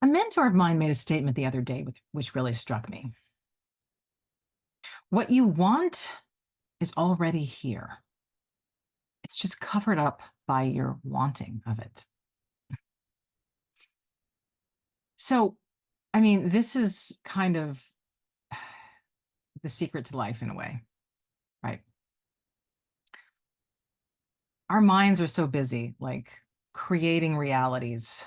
A mentor of mine made a statement the other day which really struck me. What you want is already here. It's just covered up by your wanting of it. So, I mean, this is kind of the secret to life in a way, right? Our minds are so busy, like creating realities,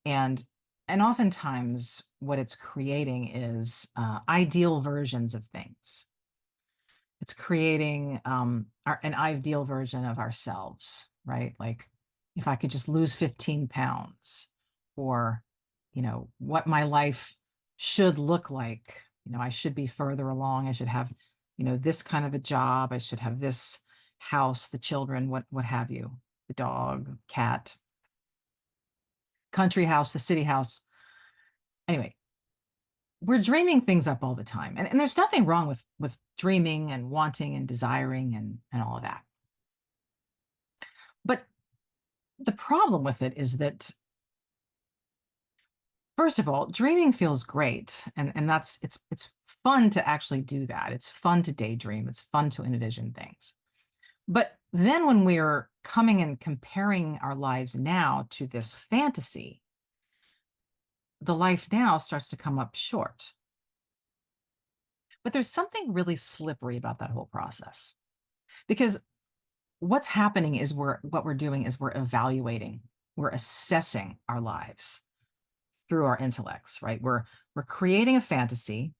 and and oftentimes what it's creating is ideal versions of things. It's creating an ideal version of ourselves, right? Like if I could just lose 15 pounds, or, what my life should look like. I should be further along. I should have, this kind of a job. I should have this house, the children, what have you, the dog, cat, country house, the city house. Anyway, we're dreaming things up all the time. And there's nothing wrong with dreaming and wanting and desiring and all of that. But the problem with it is that, first of all, dreaming feels great. And it's fun to actually do that. It's fun to daydream. It's fun to envision things. But then when we're coming and comparing our lives now to this fantasy, the life now starts to come up short. But there's something really slippery about that whole process, because what's happening is what we're doing is we're evaluating, we're assessing our lives through our intellects, right? We're creating a fantasy,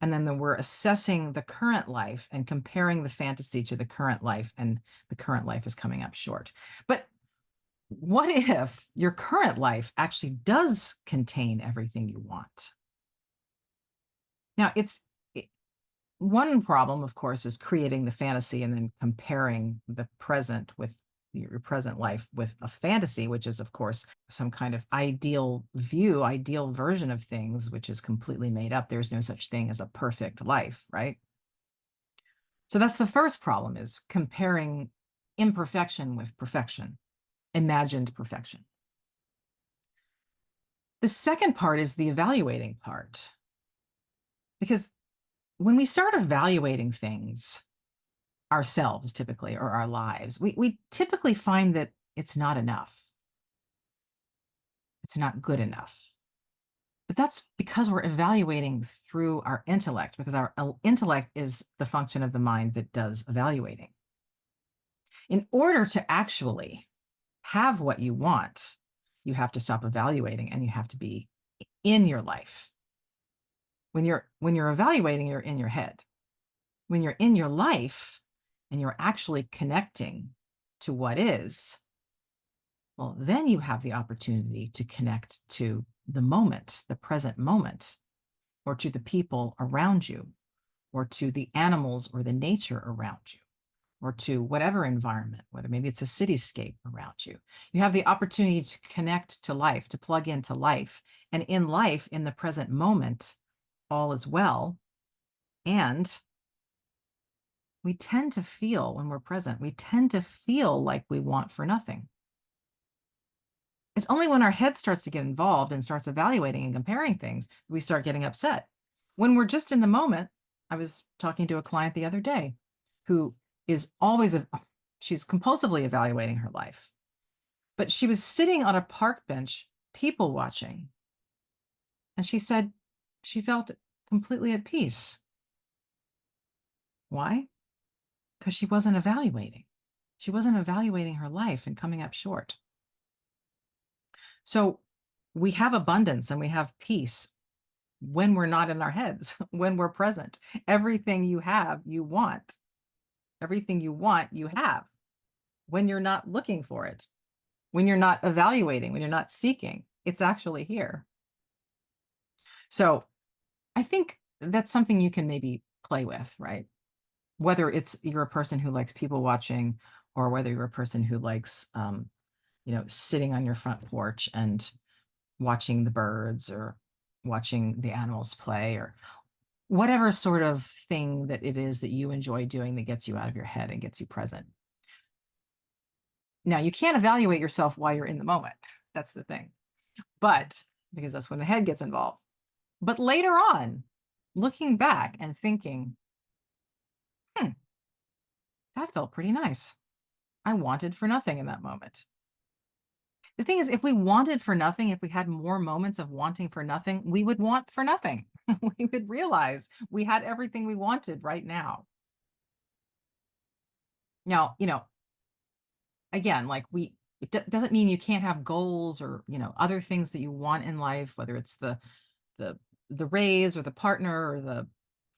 and then we're assessing the current life and comparing the fantasy to the current life, and the current life is coming up short. But what if your current life actually does contain everything you want? Now, one problem, of course, is creating the fantasy and then comparing the present with your present life with a fantasy, which is, of course, some kind of ideal view, ideal version of things, which is completely made up. There's no such thing as a perfect life, right? So that's the first problem, is comparing imperfection with perfection, imagined perfection. The second part is the evaluating part, because when we start evaluating things, ourselves typically, or our lives, we typically find that it's not enough. It's not good enough. But that's because we're evaluating through our intellect, because our intellect is the function of the mind that does evaluating. In order to actually have what you want, you have to stop evaluating and you have to be in your life. When you're evaluating, you're in your head. When you're in your life and you're actually connecting to what is, well, then you have the opportunity to connect to the moment, the present moment, or to the people around you, or to the animals or the nature around you, or to whatever environment, whether maybe it's a cityscape around you. You have the opportunity to connect to life, to plug into life. And in life, in the present moment, all is well. And we tend to feel, when we're present, we tend to feel like we want for nothing. It's only when our head starts to get involved and starts evaluating and comparing things, we start getting upset. When we're just in the moment, I was talking to a client the other day who is always, she's compulsively evaluating her life, but she was sitting on a park bench, people watching. And she said she felt completely at peace. Why? Because she wasn't evaluating. She wasn't evaluating her life and coming up short. So we have abundance and we have peace when we're not in our heads, when we're present. Everything you have, you want. Everything you want, you have, when you're not looking for it, when you're not evaluating, when you're not seeking. It's actually here. So I think that's something you can maybe play with, right? Whether you're a person who likes people watching, or whether you're a person who likes, sitting on your front porch and watching the birds, or watching the animals play, or whatever sort of thing that it is that you enjoy doing that gets you out of your head and gets you present. Now, you can't evaluate yourself while you're in the moment. That's the thing. But because that's when the head gets involved. But later on, looking back and thinking, hmm, that felt pretty nice. I wanted for nothing in that moment. The thing is, if we wanted for nothing, if we had more moments of wanting for nothing, we would want for nothing. We would realize we had everything we wanted right now. Now, again, like doesn't mean you can't have goals or, other things that you want in life, whether it's the the raise or the partner or the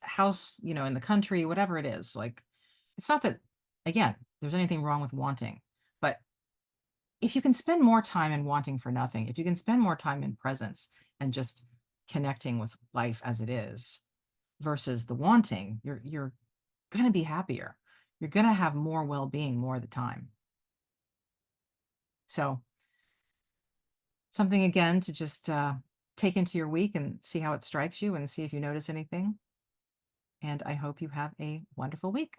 house, in the country, whatever it is. Like, it's not that, again, there's anything wrong with wanting, but if you can spend more time in wanting for nothing, if you can spend more time in presence and just connecting with life as it is versus the wanting, you're going to be happier. You're going to have more well-being more of the time. So, something again to just take into your week and see how it strikes you and see if you notice anything. And I hope you have a wonderful week.